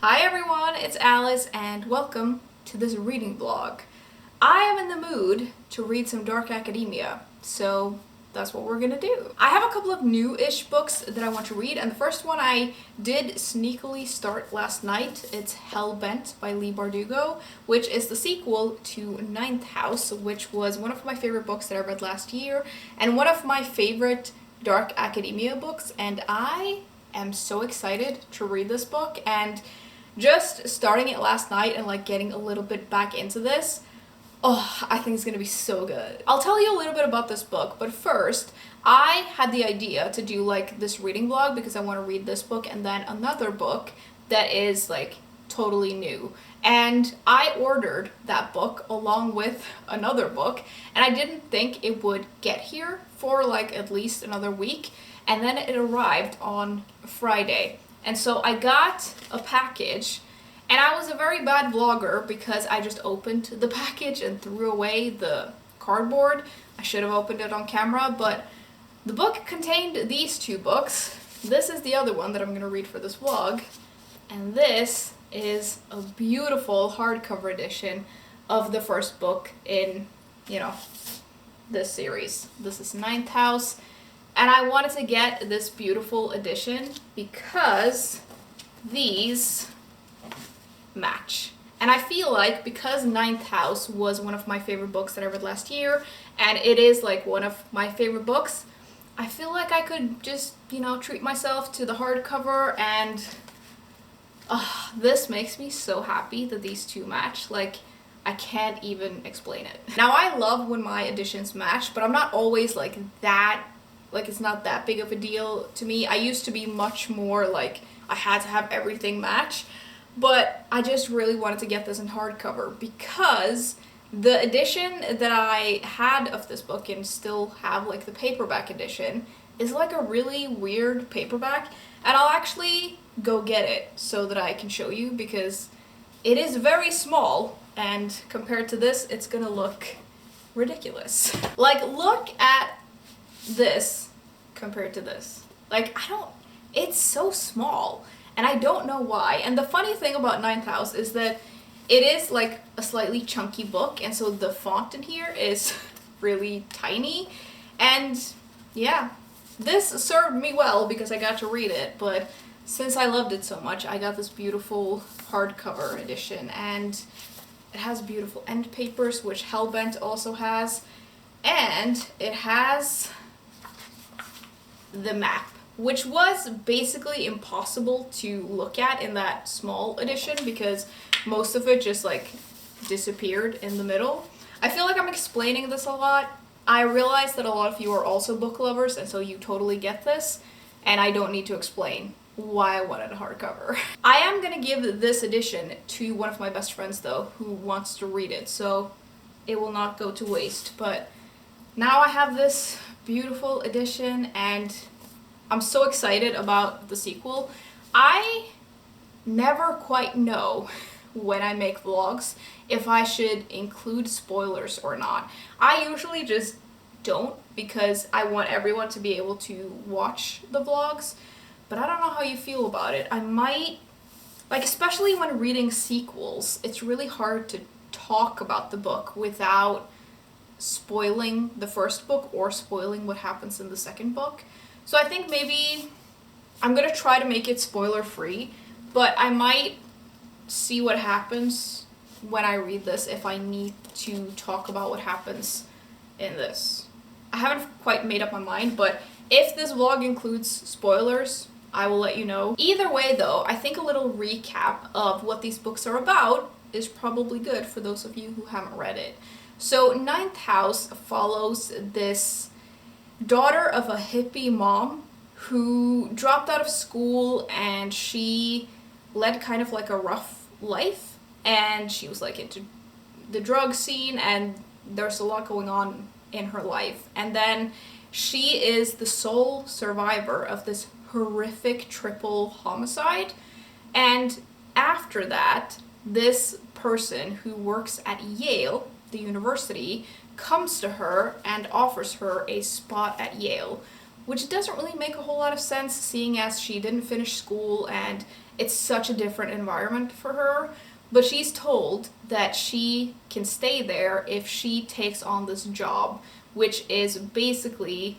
Hi everyone, it's Alice and welcome to this reading vlog. I am in the mood to read some dark academia, so that's what we're gonna do. I have a couple of new-ish books that I want to read, and the first one I did sneakily start last night. It's Hellbent by Leigh Bardugo, which is the sequel to Ninth House, which was one of my favorite books that I read last year, and one of my favorite dark academia books, and I am so excited to read this book. And just starting it last night and like getting a little bit back into this, I think it's gonna be so good. I'll tell you a little bit about this book, but first, I had the idea to do like this reading vlog because I want to read this book and then another book that is like totally new. And I ordered that book along with another book, and I didn't think it would get here for like at least another week, and then it arrived on Friday. And so I got a package, and I was a very bad vlogger because I just opened the package and threw away the cardboard. I should have opened it on camera, but the book contained these two books. This is the other one that I'm going to read for this vlog, and this is a beautiful hardcover edition of the first book in, this series. This is Ninth House. And I wanted to get this beautiful edition because these match. And I feel like because Ninth House was one of my favorite books that I read last year, and it is like one of my favorite books, I feel like I could just, treat myself to the hardcover, and this makes me so happy that these two match. Like, I can't even explain it. Now, I love when my editions match, but I'm not always like that. Like, it's not that big of a deal to me. I used to be much more like I had to have everything match, but I just really wanted to get this in hardcover because the edition that I had of this book and still have, like the paperback edition, is like a really weird paperback, and I'll actually go get it so that I can show you because it is very small, and compared to this, it's gonna look ridiculous. Like, look at this compared to this. Like, it's so small, and I don't know why. And the funny thing about Ninth House is that it is like a slightly chunky book, and so the font in here is really tiny, and yeah, this served me well because I got to read it, but since I loved it so much, I got this beautiful hardcover edition, and it has beautiful end papers, which Hellbent also has, and it has the map, which was basically impossible to look at in that small edition because most of it just like disappeared in the middle. I feel like I'm explaining this a lot. I realize that a lot of you are also book lovers, and so you totally get this, and I don't need to explain why I wanted a hardcover. I am gonna give this edition to one of my best friends though, who wants to read it, so it will not go to waste. But now I have this beautiful edition, and I'm so excited about the sequel. I never quite know when I make vlogs if I should include spoilers or not. I usually just don't because I want everyone to be able to watch the vlogs, but I don't know how you feel about it. I might, like, especially when reading sequels, it's really hard to talk about the book without spoiling the first book or spoiling what happens in the second book. So I think maybe I'm gonna try to make it spoiler free, but I might see what happens when I read this if I need to talk about what happens in this. I haven't quite made up my mind, but if this vlog includes spoilers, I will let you know. Either way though, I think a little recap of what these books are about is probably good for those of you who haven't read it. So Ninth House follows this daughter of a hippie mom who dropped out of school, and she led kind of like a rough life, and she was like into the drug scene, and there's a lot going on in her life. And then she is the sole survivor of this horrific triple homicide, and after that, this person who works at Yale, the university, comes to her and offers her a spot at Yale, which doesn't really make a whole lot of sense seeing as she didn't finish school and it's such a different environment for her. But she's told that she can stay there if she takes on this job, which is basically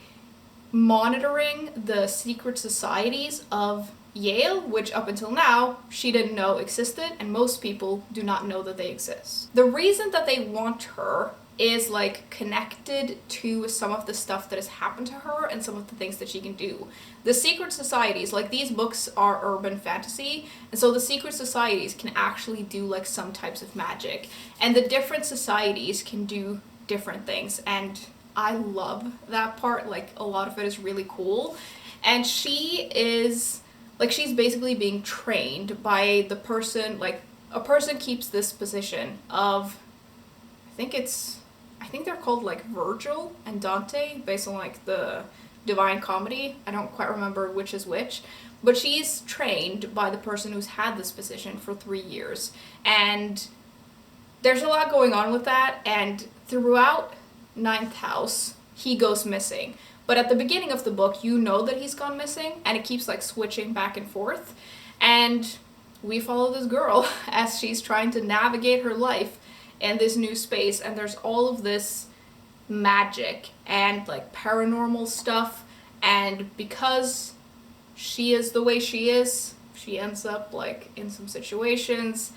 monitoring the secret societies of Yale, which up until now she didn't know existed, and most people do not know that they exist. The reason that they want her is like connected to some of the stuff that has happened to her and some of the things that she can do. The secret societies, like these books are urban fantasy, and so the secret societies can actually do like some types of magic, and the different societies can do different things, and I love that part. Like a lot of it is really cool. And she is like, she's basically being trained by the person, like a person keeps this position of, I think they're called like Virgil and Dante, based on like the Divine Comedy. I don't quite remember which is which, but she's trained by the person who's had this position for 3 years. And there's a lot going on with that, and throughout Ninth House, he goes missing. But at the beginning of the book, you know that he's gone missing, and it keeps like switching back and forth. And we follow this girl as she's trying to navigate her life in this new space, and there's all of this magic and like paranormal stuff, and because she is the way she is, she ends up like in some situations,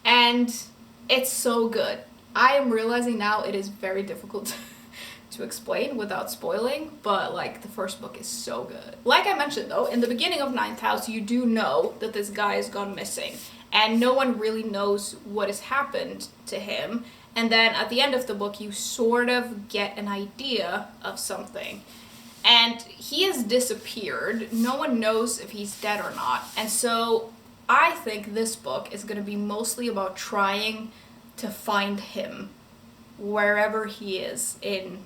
and it's so good. I am realizing now it is very difficult to explain without spoiling, but like the first book is so good. Like I mentioned though, in the beginning of Ninth House, you do know that this guy has gone missing, and no one really knows what has happened to him. And then at the end of the book, you sort of get an idea of something. And he has disappeared. No one knows if he's dead or not. And so I think this book is going to be mostly about trying to find him wherever he is in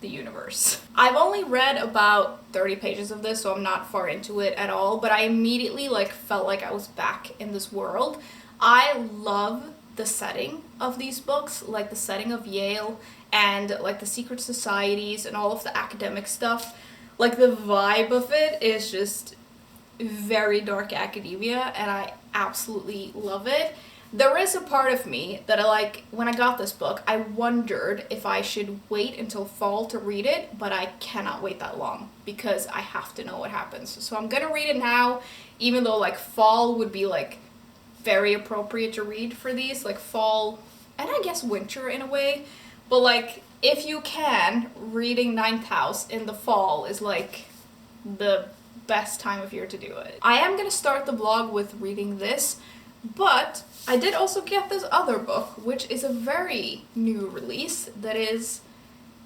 the universe. I've only read about 30 pages of this, so I'm not far into it at all, but I immediately like felt like I was back in this world. I love the setting of these books, like the setting of Yale and like the secret societies and all of the academic stuff. Like the vibe of it is just very dark academia, and I absolutely love it. There is a part of me that when I got this book, I wondered if I should wait until fall to read it, but I cannot wait that long because I have to know what happens. So I'm gonna read it now, even though like fall would be like very appropriate to read for these, like fall, and I guess winter in a way, but like if you can, reading Ninth House in the fall is like the best time of year to do it. I am gonna start the vlog with reading this, but I did also get this other book, which is a very new release that is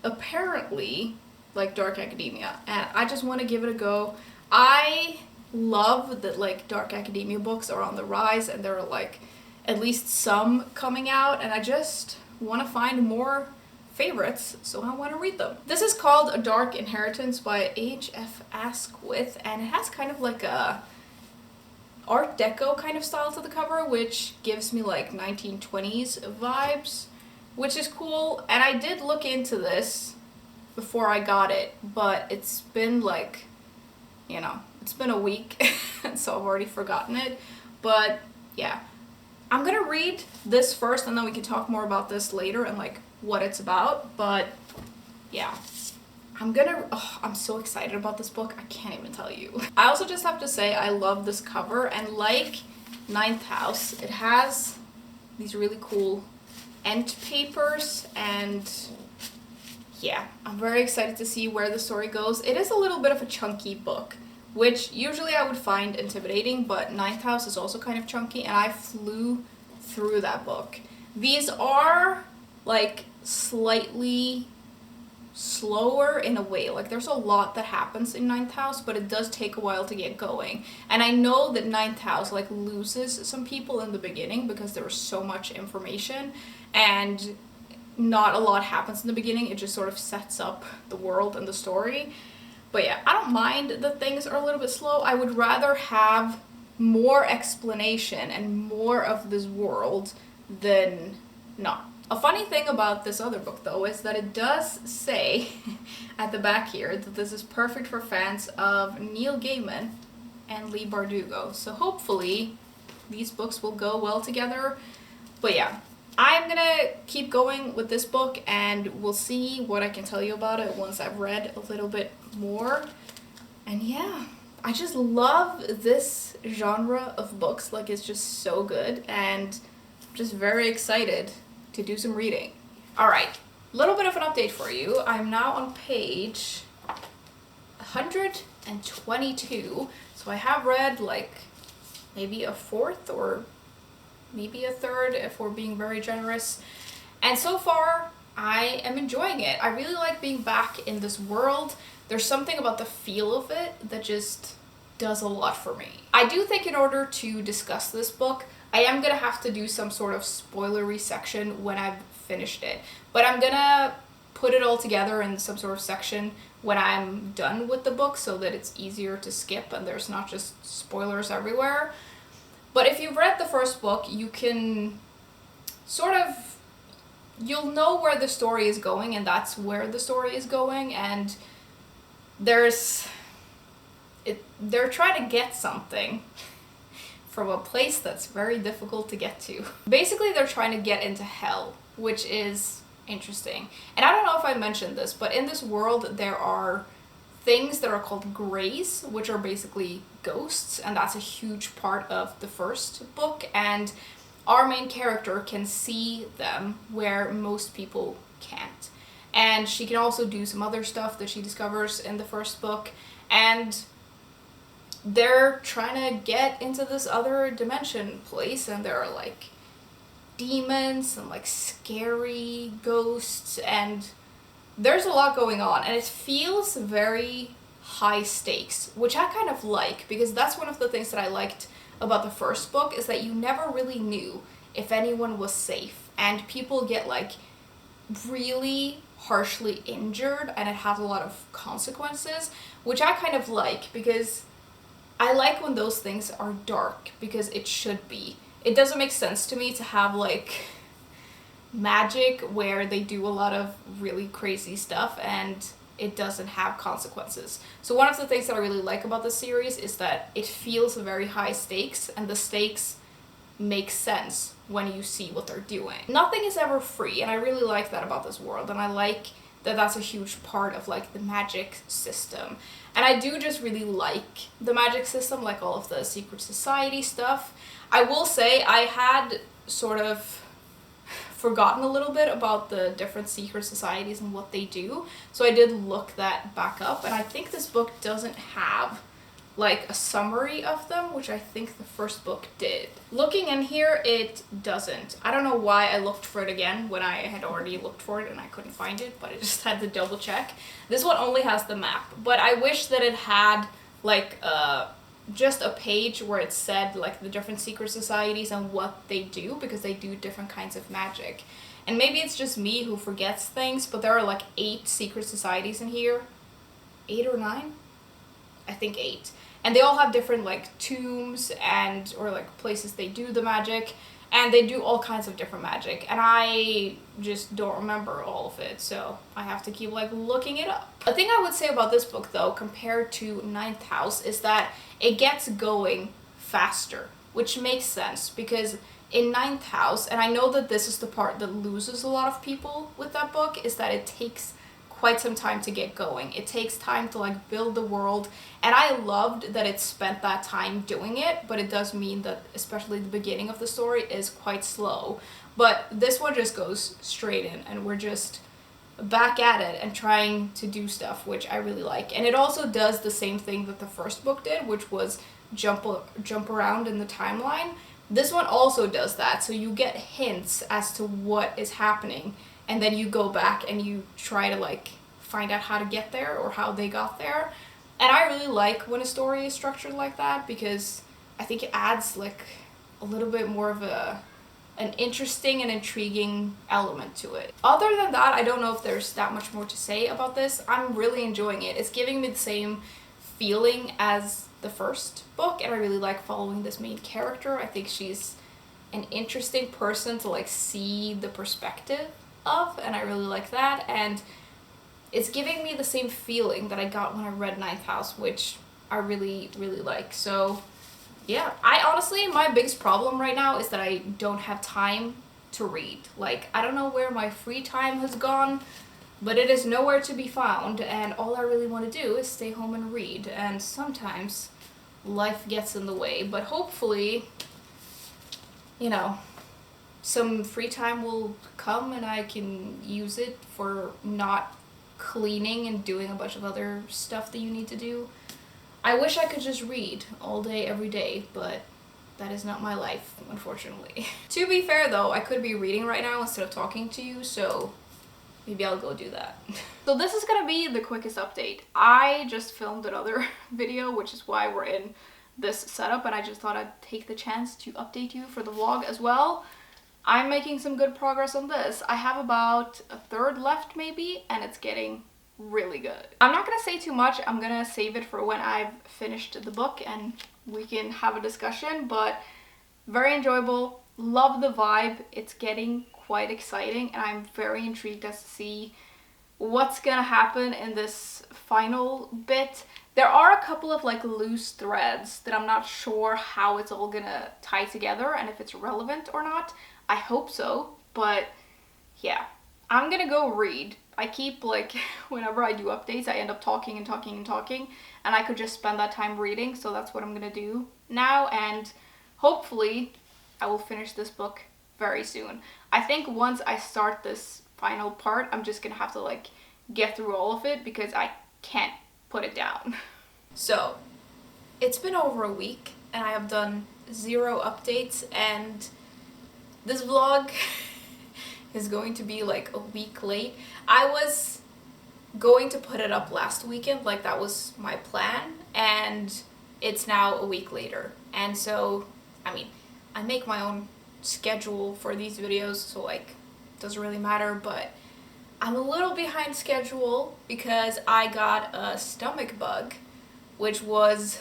apparently like dark academia, and I just want to give it a go. I love that like dark academia books are on the rise, and there are like at least some coming out, and I just want to find more favorites, so I want to read them. This is called A Dark Inheritance by H.F. Asquith, and it has kind of like a Art Deco kind of style to the cover, which gives me like 1920s vibes, which is cool. And I did look into this before I got it, but it's been like, you know, it's been a week, so I've already forgotten it. But yeah, I'm gonna read this first, and then we can talk more about this later and like what it's about. But yeah, I'm so excited about this book, I can't even tell you. I also just have to say I love this cover, and like Ninth House, it has these really cool end papers, and yeah, I'm very excited to see where the story goes. It is a little bit of a chunky book, which usually I would find intimidating, but Ninth House is also kind of chunky, and I flew through that book. These are like slightly slower in a way, like there's a lot that happens in Ninth House, but it does take a while to get going. And I know that Ninth House like loses some people in the beginning because there was so much information and not a lot happens in the beginning. It just sort of sets up the world and the story. But yeah, I don't mind that things are a little bit slow. I would rather have more explanation and more of this world than not. A funny thing about this other book though is that it does say at the back here that this is perfect for fans of Neil Gaiman and Leigh Bardugo. So hopefully these books will go well together. But yeah, I'm gonna keep going with this book and we'll see what I can tell you about it once I've read a little bit more. And yeah, I just love this genre of books. Like, it's just so good and I'm just very excited to do some reading. Alright, a little bit of an update for you. I'm now on page 122, so I have read like maybe a fourth or maybe a third if we're being very generous. And so far, I am enjoying it. I really like being back in this world. There's something about the feel of it that just does a lot for me. I do think in order to discuss this book, I am gonna have to do some sort of spoilery section when I've finished it. But I'm gonna put it all together in some sort of section when I'm done with the book so that it's easier to skip and there's not just spoilers everywhere. But if you've read the first book, you can you'll know where the story is going, and that's where the story is going, and they're trying to get something from a place that's very difficult to get to. Basically, they're trying to get into hell, which is interesting. And I don't know if I mentioned this, but in this world there are things that are called grays, which are basically ghosts, and that's a huge part of the first book, and our main character can see them where most people can't. And she can also do some other stuff that she discovers in the first book, and they're trying to get into this other dimension place, and there are like demons and like scary ghosts, and there's a lot going on, and it feels very high stakes, which I kind of like, because that's one of the things that I liked about the first book, is that you never really knew if anyone was safe, and people get like really harshly injured and it has a lot of consequences, which I kind of like, because I like when those things are dark, because it should be. It doesn't make sense to me to have like magic where they do a lot of really crazy stuff and it doesn't have consequences. So one of the things that I really like about the series is that it feels very high stakes, and the stakes make sense when you see what they're doing. Nothing is ever free, and I really like that about this world, and I like that that's a huge part of like the magic system. And I do just really like the magic system, like all of the secret society stuff. I will say I had sort of forgotten a little bit about the different secret societies and what they do, so I did look that back up, and I think this book doesn't have like a summary of them, which I think the first book did. Looking in here, it doesn't. I don't know why I looked for it again when I had already looked for it and I couldn't find it, but I just had to double check. This one only has the map, but I wish that it had like just a page where it said like the different secret societies and what they do, because they do different kinds of magic. And maybe it's just me who forgets things, but there are like 8 secret societies in here. 8 or 9? I think 8. And they all have different like tombs and or like places they do the magic, and they do all kinds of different magic, and I just don't remember all of it, so I have to keep like looking it up. A thing I would say about this book though, compared to Ninth House, is that it gets going faster, which makes sense, because in Ninth House, and I know that this is the part that loses a lot of people with that book, is that it takes quite some time to get going. It takes time to like build the world, and I loved that it spent that time doing it, but it does mean that especially the beginning of the story is quite slow. But this one just goes straight in, and we're just back at it and trying to do stuff, which I really like. And it also does the same thing that the first book did, which was jump around in the timeline. This one also does that, so you get hints as to what is happening, and then you go back and you try to like find out how to get there or how they got there. And I really like when a story is structured like that, because I think it adds like a little bit more of an interesting and intriguing element to it. Other than that, I don't know if there's that much more to say about this. I'm really enjoying it. It's giving me the same feeling as the first book, and I really like following this main character. I think she's an interesting person to like see the perspective of, and I really like that. And it's giving me the same feeling that I got when I read Ninth House, which I really, really like. So yeah, I honestly, my biggest problem right now is that I don't have time to read. Like, I don't know where my free time has gone, but it is nowhere to be found, and all I really want to do is stay home and read, and sometimes life gets in the way. But hopefully, you know, some free time will come and I can use it for not cleaning and doing a bunch of other stuff that you need to do. I wish I could just read all day, every day, but that is not my life, unfortunately. To be fair though, I could be reading right now instead of talking to you, so maybe I'll go do that. So this is gonna be the quickest update. I just filmed another video, which is why we're in this setup, and I just thought I'd take the chance to update you for the vlog as well. I'm making some good progress on this. I have about a third left maybe, and it's getting really good. I'm not gonna say too much. I'm gonna save it for when I've finished the book and we can have a discussion, but very enjoyable. Love the vibe. It's getting quite exciting, and I'm very intrigued as to see what's gonna happen in this final bit. There are a couple of like loose threads that I'm not sure how it's all gonna tie together and if it's relevant or not. I hope so, but yeah, I'm gonna go read. I keep like, whenever I do updates, I end up talking and talking and talking, and I could just spend that time reading, so that's what I'm gonna do now, and hopefully I will finish this book very soon. I think once I start this final part, I'm just gonna have to like get through all of it because I can't put it down. So, it's been over a week and I have done 0 updates, and this vlog is going to be like a week late. I was going to put it up last weekend, like that was my plan, and it's now a week later. And so, I mean, I make my own schedule for these videos, so like, it doesn't really matter, but I'm a little behind schedule because I got a stomach bug, which was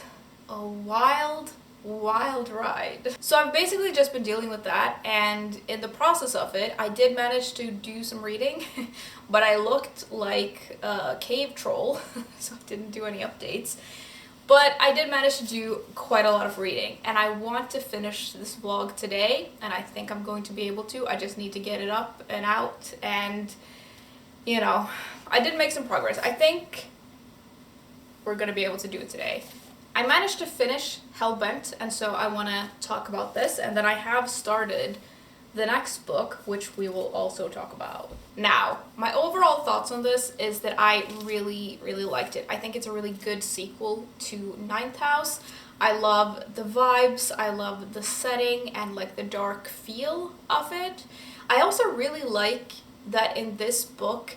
a wild ride. So I've basically just been dealing with that, and in the process of it, I did manage to do some reading, but I looked like a cave troll, so I didn't do any updates. But I did manage to do quite a lot of reading, and I want to finish this vlog today, and I think I'm going to be able to. I just need to get it up and out, and you know, I did make some progress. I think we're gonna be able to do it today. I managed to finish Hellbent, and so I want to talk about this, and then I have started the next book, which we will also talk about. Now, my overall thoughts on this is that I really liked it. I think it's a really good sequel to Ninth House. I love the vibes, I love the setting, and like the dark feel of it. I also really like that in this book,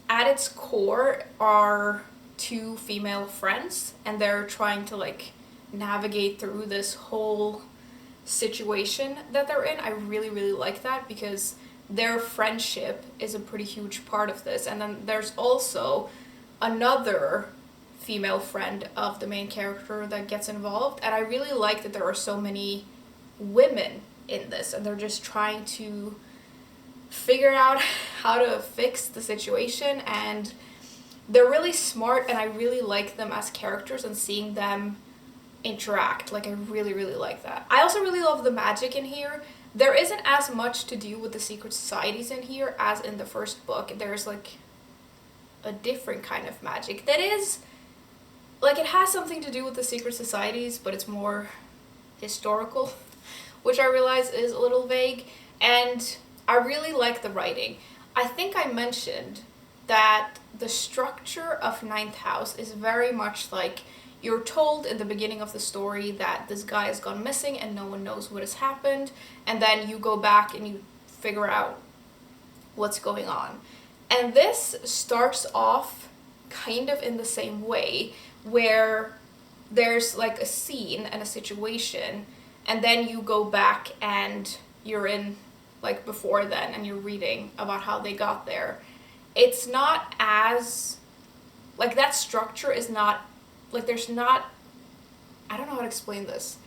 at its core are 2 female friends, and they're trying to like navigate through this whole situation that they're in. I really like that because their friendship is a pretty huge part of this. And then there's also another female friend of the main character that gets involved, and I really like that there are so many women in this, and they're just trying to figure out how to fix the situation, and they're really smart, and I really like them as characters and seeing them interact. Like, I really like that. I also really love the magic in here. There isn't as much to do with the secret societies in here as in the first book. There's like a different kind of magic that is like, it has something to do with the secret societies, but it's more historical, which I realize is a little vague, and I really like the writing. I think I mentioned that the structure of Ninth House is very much like, you're told in the beginning of the story that this guy has gone missing and no one knows what has happened, and then you go back and you figure out what's going on. And this starts off kind of in the same way, where there's like a scene and a situation, and then you go back and you're in like before then and you're reading about how they got there. It's not as like, that structure is not like, there's not, I don't know how to explain this.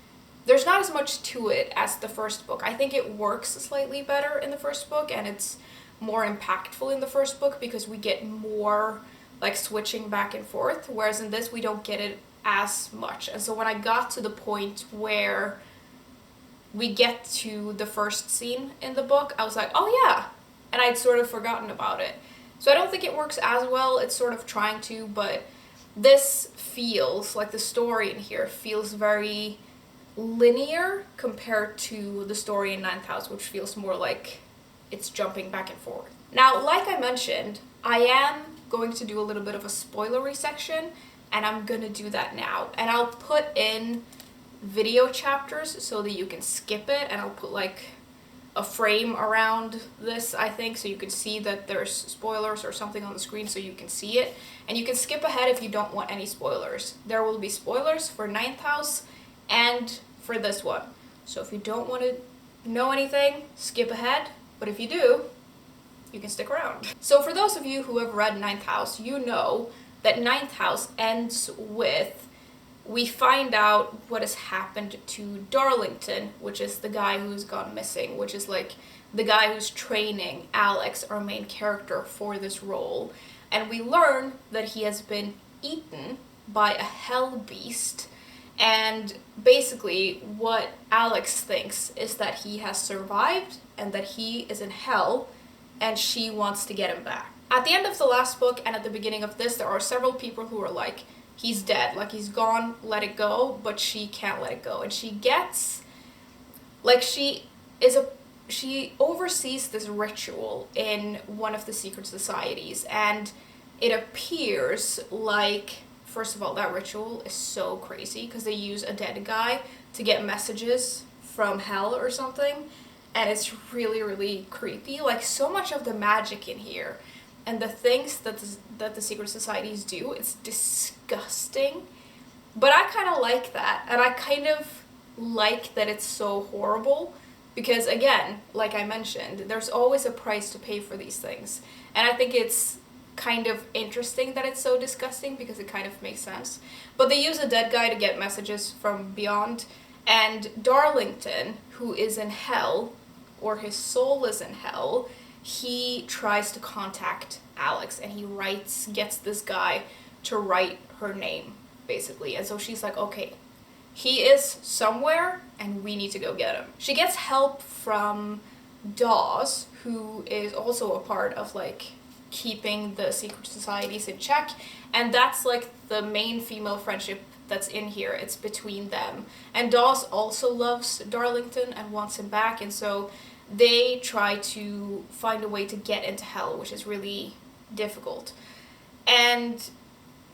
there's not as much to it as the first book. I think it works slightly better in the first book, and it's more impactful in the first book because we get more like switching back and forth, whereas in this we don't get it as much. And so when I got to the point where we get to the first scene in the book, I was like, oh yeah, and I'd sort of forgotten about it. So I don't think it works as well. It's sort of trying to, but this feels like the story in here feels very linear compared to the story in Ninth House, which feels more like it's jumping back and forth. Now, like I mentioned, I am going to do a little bit of a spoilery section, and I'm gonna do that now. And I'll put in video chapters so that you can skip it, and I'll put like a frame around this, I think, so you can see that there's spoilers or something on the screen so you can see it. And you can skip ahead if you don't want any spoilers. There will be spoilers for Ninth House and for this one. So if you don't want to know anything, skip ahead. But if you do, you can stick around. So for those of you who have read Ninth House, you know that Ninth House ends with we find out what has happened to Darlington, which is the guy who's gone missing, which is like the guy who's training Alex, our main character, for this role. And we learn that he has been eaten by a hell beast. And basically what Alex thinks is that he has survived and that he is in hell, and she wants to get him back. At the end of the last book and at the beginning of this, there are several people who are like, he's dead, like he's gone, let it go, but she can't let it go. And she gets, like she oversees this ritual in one of the secret societies, and it appears like, first of all, that ritual is so crazy because they use a dead guy to get messages from hell or something, and it's really, really creepy. Like, so much of the magic in here and the things that the secret societies do, it's disgusting. But I kind of like that, and I kind of like that it's so horrible because, again, like I mentioned, there's always a price to pay for these things. And I think it's kind of interesting that it's so disgusting because it kind of makes sense. But they use a dead guy to get messages from beyond, and Darlington, who is in hell, or his soul is in hell, he tries to contact Alex, and he gets this guy to write her name, basically. And so she's like, okay, he is somewhere, and we need to go get him. She gets help from Dawes, who is also a part of, like, keeping the secret societies in check, and that's, like, the main female friendship that's in here. It's between them. And Dawes also loves Darlington and wants him back, and so they try to find a way to get into hell, which is really difficult. And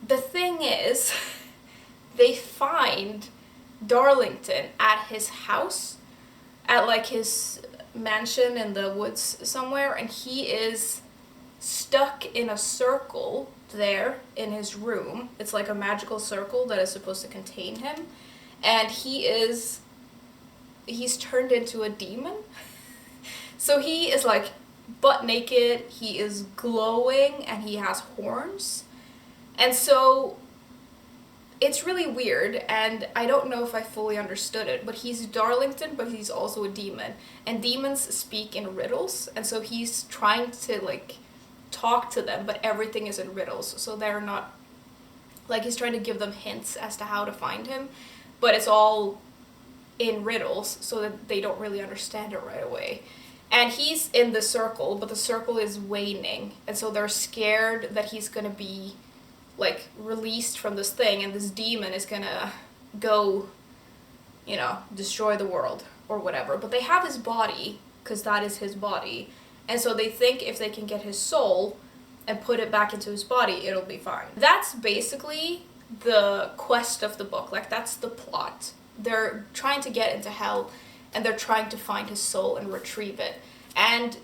the thing is, they find Darlington at his house, at like his mansion in the woods somewhere, and he is stuck in a circle there in his room. It's like a magical circle that is supposed to contain him, and he's turned into a demon. So he is like butt naked, he is glowing, and he has horns. And so it's really weird, and I don't know if I fully understood it, but he's Darlington, but he's also a demon. And demons speak in riddles, and so he's trying to like talk to them, but everything is in riddles. So they're not, like, he's trying to give them hints as to how to find him, but it's all in riddles so that they don't really understand it right away. And he's in the circle, but the circle is waning, and so they're scared that he's gonna be like released from this thing, and this demon is gonna go, you know, destroy the world or whatever. But they have his body, because that is his body, and so they think if they can get his soul and put it back into his body, it'll be fine. That's basically the quest of the book. Like, that's the plot. They're trying to get into hell, and they're trying to find his soul and retrieve it. And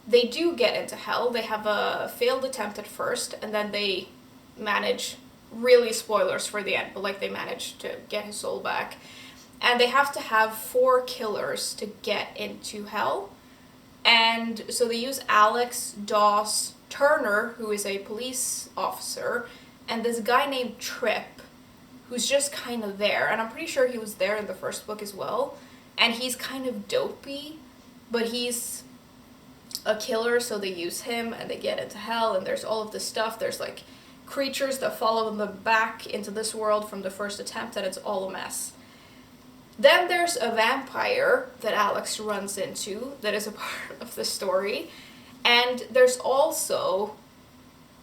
they do get into hell. They have a failed attempt at first, and then they manage, really spoilers for the end, but like they manage to get his soul back. And they have to have 4 killers to get into hell. And so they use Alex, Dawes, Turner, who is a police officer, and this guy named Tripp, who's just kind of there, and I'm pretty sure he was there in the first book as well, and he's kind of dopey, but he's a killer, so they use him and they get into hell, and there's all of this stuff. There's like creatures that follow them back into this world from the first attempt, and it's all a mess. Then there's a vampire that Alex runs into that is a part of the story, and there's also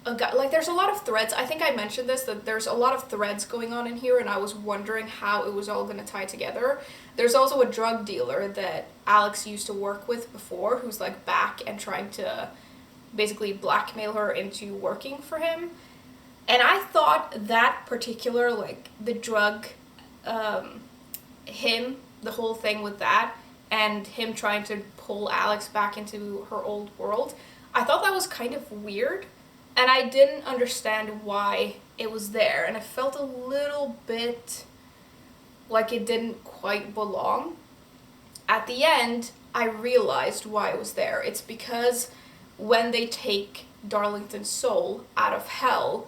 a guy, like there's a lot of threads. I think I mentioned this, that there's a lot of threads going on in here, and I was wondering how it was all going to tie together. There's also a drug dealer that Alex used to work with before, who's like back and trying to basically blackmail her into working for him. And I thought that particular, like the drug, him, the whole thing with that, and him trying to pull Alex back into her old world, I thought that was kind of weird. And I didn't understand why it was there, and it felt a little bit like it didn't quite belong. At the end, I realized why it was there. It's because when they take Darlington's soul out of hell,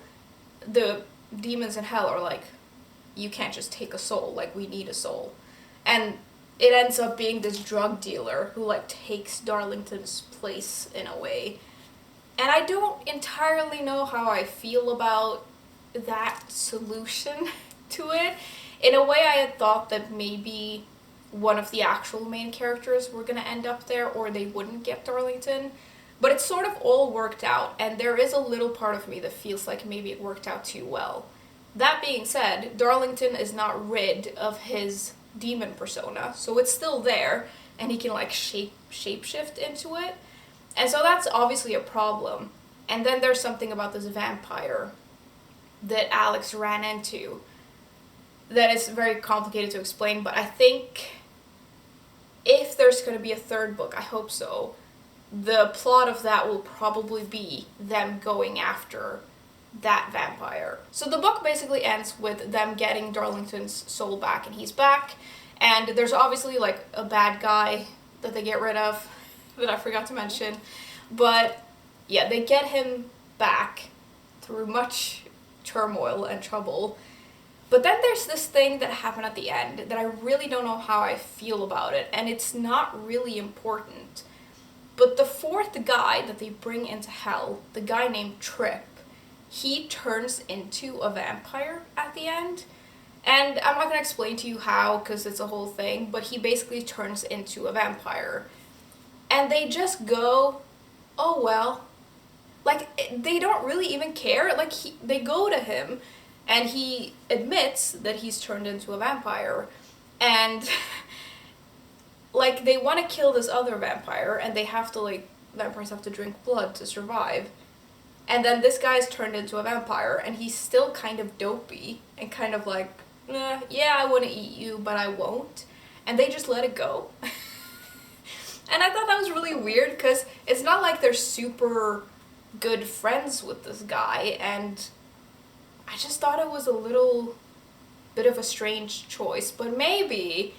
the demons in hell are like, you can't just take a soul, like we need a soul. And it ends up being this drug dealer who like takes Darlington's place in a way. And I don't entirely know how I feel about that solution to it. In a way, I had thought that maybe one of the actual main characters were going to end up there, or they wouldn't get Darlington. But it's sort of all worked out, and there is a little part of me that feels like maybe it worked out too well. That being said, Darlington is not rid of his demon persona, so it's still there, and he can like shapeshift into it. And so that's obviously a problem. And then there's something about this vampire that Alex ran into that is very complicated to explain, but I think if there's going to be a third book, I hope so, the plot of that will probably be them going after that vampire. So the book basically ends with them getting Darlington's soul back, and he's back, and there's obviously like a bad guy that they get rid of that I forgot to mention, but yeah, they get him back through much turmoil and trouble. But then there's this thing that happened at the end that I really don't know how I feel about it, and it's not really important. But the fourth guy that they bring into hell, the guy named Trip, he turns into a vampire at the end. And I'm not going to explain to you how, because it's a whole thing, but he basically turns into a vampire. And they just go, oh well. Like, they don't really even care. Like, they go to him, and he admits that he's turned into a vampire. And, like, they want to kill this other vampire, and they have to, like, vampires have to drink blood to survive. And then this guy's turned into a vampire, and he's still kind of dopey, and kind of like, yeah, I want to eat you, but I won't. And they just let it go. And I thought that was really weird, because it's not like they're super good friends with this guy, and I just thought it was a little bit of a strange choice. But maybe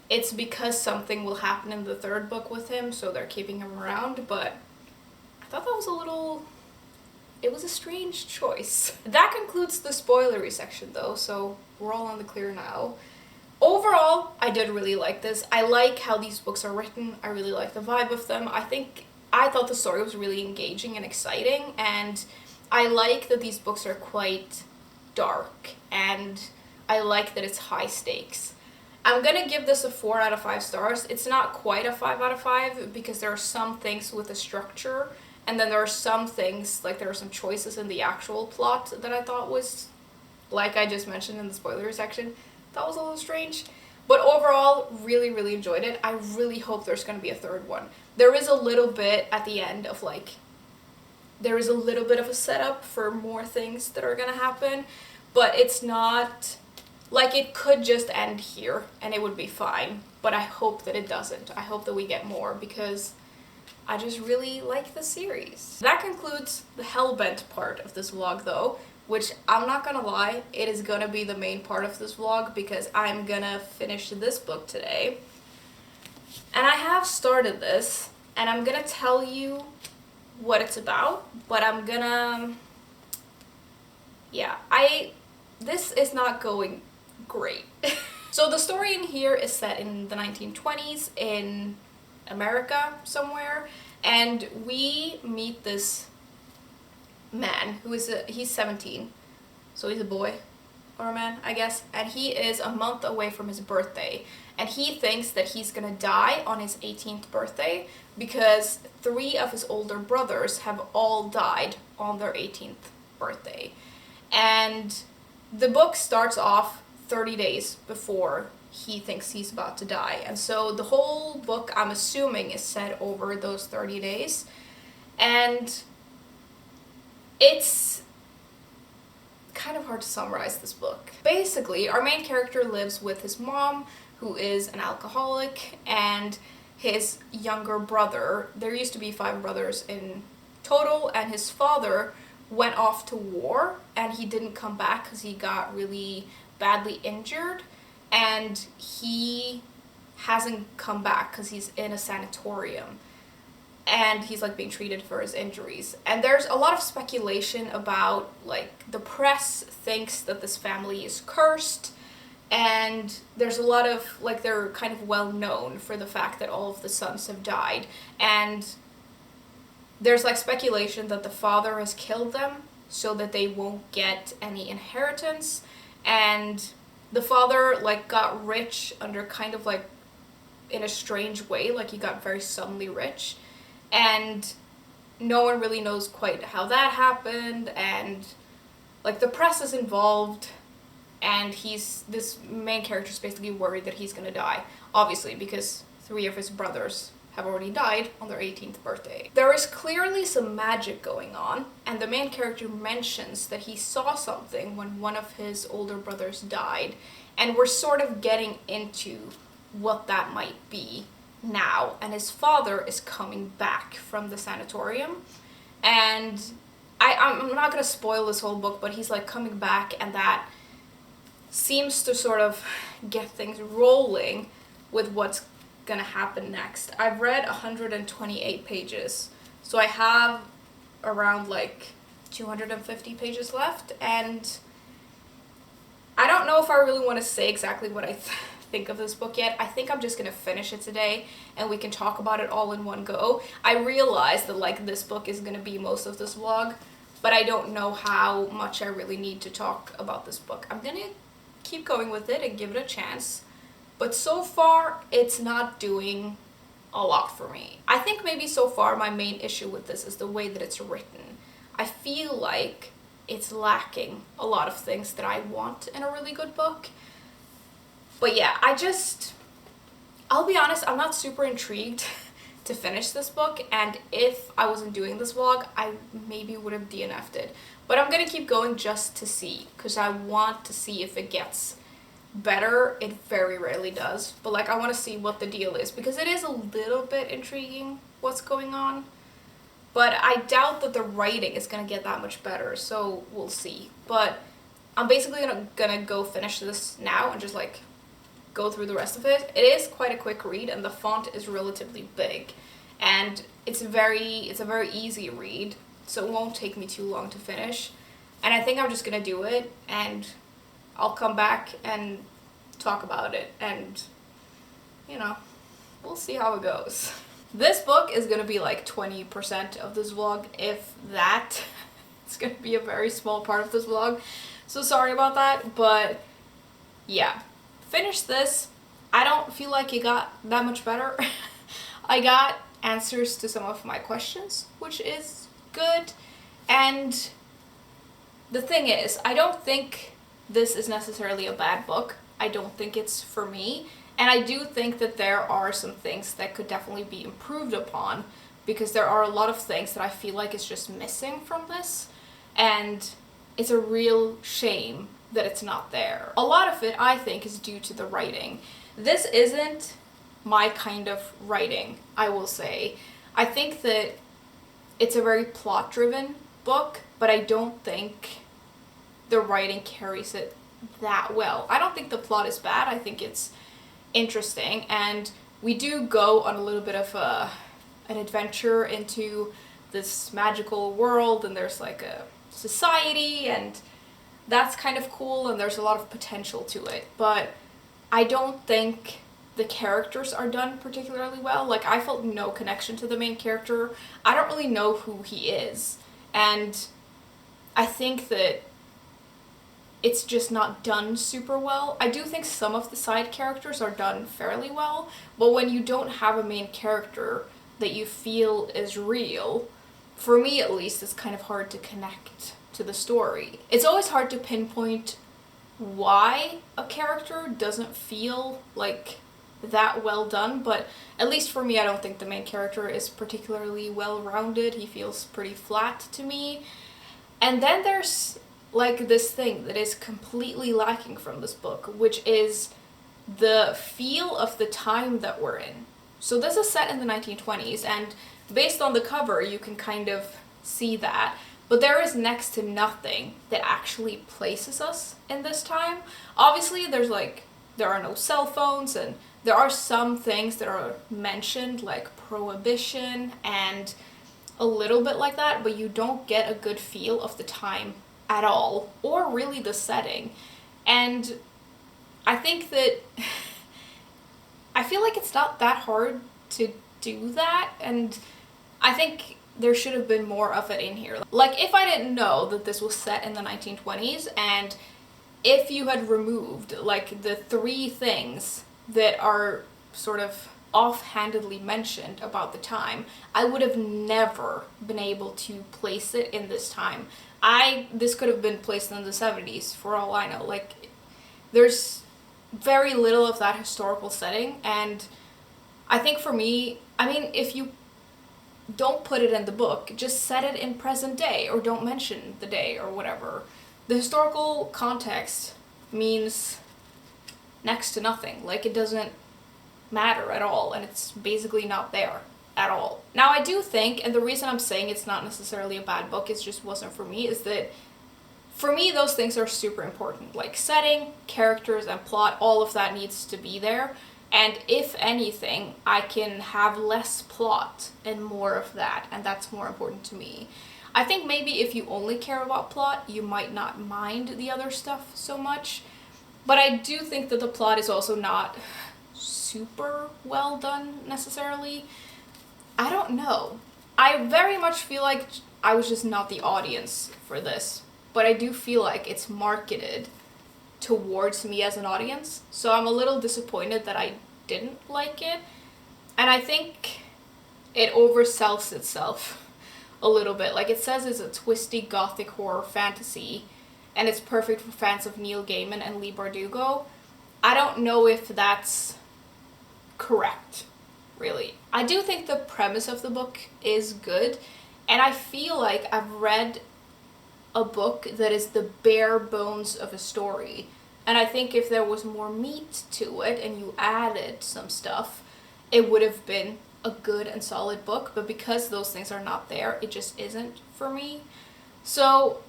it's because something will happen in the third book with him, so they're keeping him around, but I thought that was it was a strange choice. That concludes the spoilery section though, so we're all on the clear now. Overall, I did really like this. I like how these books are written. I really like the vibe of them. I thought the story was really engaging and exciting, and I like that these books are quite dark, and I like that it's high stakes. I'm gonna give this a 4 out of 5 stars. It's not quite a 5 out of 5 because there are some things with the structure, and then there are some things, like there are some choices in the actual plot that I thought was, like I just mentioned in the spoiler section, that was a little strange. But overall, really, really enjoyed it. I really hope there's going to be a third one. There is a little bit at the end of there is a little bit of a setup for more things that are going to happen, but it's not, like it could just end here and it would be fine, but I hope that it doesn't. I hope that we get more because I just really like the series. That concludes the Hellbent part of this vlog though, which I'm not gonna lie, it is gonna be the main part of this vlog because I'm gonna finish this book today. And I have started this, and I'm gonna tell you what it's about, but I'm gonna... Yeah, this is not going great. So the story in here is set in the 1920s in America somewhere, and we meet this man who is he's 17, so he's a boy or a man, I guess, and he is a month away from his birthday, and he thinks that he's gonna die on his 18th birthday because 3 of his older brothers have all died on their 18th birthday. And the book starts off 30 days before he thinks he's about to die, and so the whole book, I'm assuming, is set over those 30 days, and it's kind of hard to summarize this book. Basically, our main character lives with his mom, who is an alcoholic, and his younger brother. There used to be 5 brothers in total, and his father went off to war, and he didn't come back because he got really badly injured, and he hasn't come back because he's in a sanatorium, and he's like being treated for his injuries. And there's a lot of speculation about, like, the press thinks that this family is cursed, and there's a lot of, like, they're kind of well known for the fact that all of the sons have died, and there's like speculation that the father has killed them so that they won't get any inheritance, and the father like got rich under kind of like in a strange way, like he got very suddenly rich, and no one really knows quite how that happened, and like the press is involved, and this main character is basically worried that he's gonna die, obviously because 3 of his brothers have already died on their 18th birthday. There is clearly some magic going on, and the main character mentions that he saw something when one of his older brothers died, and we're sort of getting into what that might be now, and his father is coming back from the sanatorium, and I'm not gonna spoil this whole book, but he's like coming back, and that seems to sort of get things rolling with what's gonna happen next. I've read 128 pages, so I have around like 250 pages left, and I don't know if I really want to say exactly what I think of this book yet. I think I'm just gonna finish it today and we can talk about it all in one go. I realize that like this book is gonna be most of this vlog, but I don't know how much I really need to talk about this book. I'm gonna keep going with it and give it a chance. But so far, it's not doing a lot for me. I think maybe so far my main issue with this is the way that it's written. I feel like it's lacking a lot of things that I want in a really good book. But yeah, I'll be honest, I'm not super intrigued to finish this book, and if I wasn't doing this vlog, I maybe would have DNF'd it. But I'm gonna keep going just to see, because I want to see if it gets better. It very rarely does, but like I want to see what the deal is, because it is a little bit intriguing what's going on, but I doubt that the writing is going to get that much better, so we'll see. But I'm basically gonna go finish this now and just like go through the rest of it. It is quite a quick read, and the font is relatively big, and it's a very easy read, so it won't take me too long to finish. And I think I'm just gonna do it, and I'll come back and talk about it, and you know, we'll see how it goes. This book is gonna be like 20% of this vlog, if that. It's gonna be a very small part of this vlog, so sorry about that, but yeah. Finish this. I don't feel like it got that much better. I got answers to some of my questions, which is good, and the thing is, I don't think this is necessarily a bad book. I don't think it's for me, and I do think that there are some things that could definitely be improved upon, because there are a lot of things that I feel like is just missing from this, and it's a real shame that it's not there. A lot of it, I think, is due to the writing. This isn't my kind of writing, I will say. I think that it's a very plot-driven book, but I don't think the writing carries it that well. I don't think the plot is bad. I think it's interesting, and we do go on a little bit of an adventure into this magical world, and there's like a society, and that's kind of cool and there's a lot of potential to it, but I don't think the characters are done particularly well. Like, I felt no connection to the main character. I don't really know who he is, and I think that it's just not done super well. I do think some of the side characters are done fairly well, but when you don't have a main character that you feel is real, for me at least, it's kind of hard to connect to the story. It's always hard to pinpoint why a character doesn't feel like that well done, but at least for me, I don't think the main character is particularly well-rounded. He feels pretty flat to me. And then there's like this thing that is completely lacking from this book, which is the feel of the time that we're in. So this is set in the 1920s, and based on the cover, you can kind of see that. But there is next to nothing that actually places us in this time. Obviously, there are no cell phones, and there are some things that are mentioned, like prohibition and a little bit like that, but you don't get a good feel of the time at all, or really the setting. And I think that I feel like it's not that hard to do that, and I think there should have been more of it in here. Like, if I didn't know that this was set in the 1920s, and if you had removed like the three things that are sort of offhandedly mentioned about the time, I would have never been able to place it in this time. This could have been placed in the 70s for all I know. Like, there's very little of that historical setting, and I think for me, I mean, if you don't put it in the book, just set it in present day, or don't mention the day or whatever. The historical context means next to nothing. Like, it doesn't matter at all, and it's basically not there at all. Now, I do think, and the reason I'm saying it's not necessarily a bad book, it just wasn't for me, is that for me those things are super important. Like, setting, characters, and plot, all of that needs to be there. And if anything, I can have less plot and more of that, and that's more important to me. I think maybe if you only care about plot, you might not mind the other stuff so much. But I do think that the plot is also not super well done necessarily. I don't know. I very much feel like I was just not the audience for this, but I do feel like it's marketed towards me as an audience, so I'm a little disappointed that I didn't like it, and I think it oversells itself a little bit. Like, it says it's a twisty gothic horror fantasy, and it's perfect for fans of Neil Gaiman and Leigh Bardugo. I don't know if that's correct, really. I do think the premise of the book is good, and I feel like I've read a book that is the bare bones of a story. And I think if there was more meat to it and you added some stuff, it would have been a good and solid book. But because those things are not there, it just isn't for me. So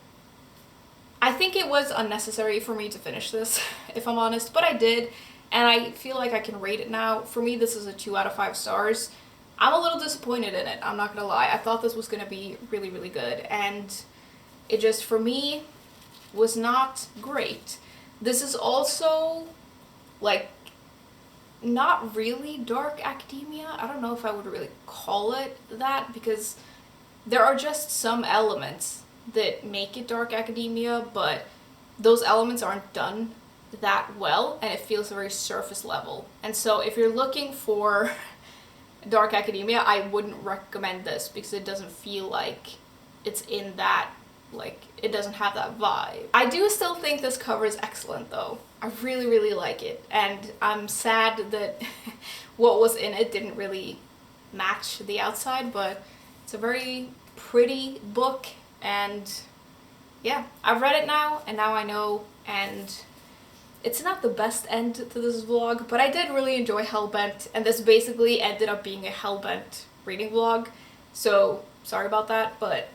I think it was unnecessary for me to finish this, if I'm honest. But I did, and I feel like I can rate it now. For me, this is a 2 out of 5 stars. I'm a little disappointed in it, I'm not gonna lie. I thought this was gonna be really, really good, and it just, for me, was not great. This is also, like, not really dark academia. I don't know if I would really call it that, because there are just some elements that make it dark academia, but those elements aren't done that well, and it feels very surface level. And so if you're looking for dark academia, I wouldn't recommend this, because it doesn't feel like it's in that, like, it doesn't have that vibe. I do still think this cover is excellent though. I really, really like it, and I'm sad that what was in it didn't really match the outside, but it's a very pretty book, and yeah, I've read it now, and now I know, and it's not the best end to this vlog, but I did really enjoy Hellbent, and this basically ended up being a Hellbent reading vlog, so sorry about that, but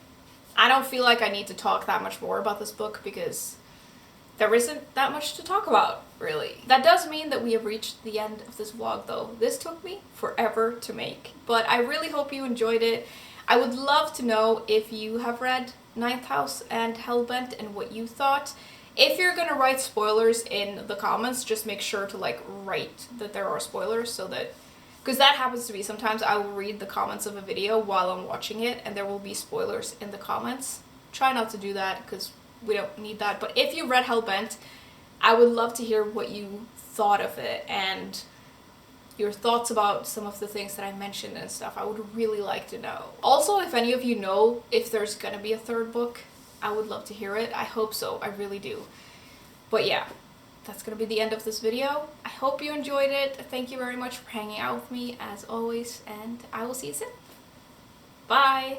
I don't feel like I need to talk that much more about this book, because there isn't that much to talk about, really. That does mean that we have reached the end of this vlog, though. This took me forever to make, but I really hope you enjoyed it. I would love to know if you have read Ninth House and Hellbent and what you thought. If you're gonna write spoilers in the comments, just make sure to like write that there are spoilers, so that, because that happens to me sometimes. I will read the comments of a video while I'm watching it and there will be spoilers in the comments. Try not to do that because we don't need that. But if you read Hellbent, I would love to hear what you thought of it and your thoughts about some of the things that I mentioned and stuff. I would really like to know. Also, if any of you know if there's gonna be a third book, I would love to hear it. I hope so, I really do. But yeah, that's gonna be the end of this video. I hope you enjoyed it. Thank you very much for hanging out with me as always, and I will see you soon. Bye!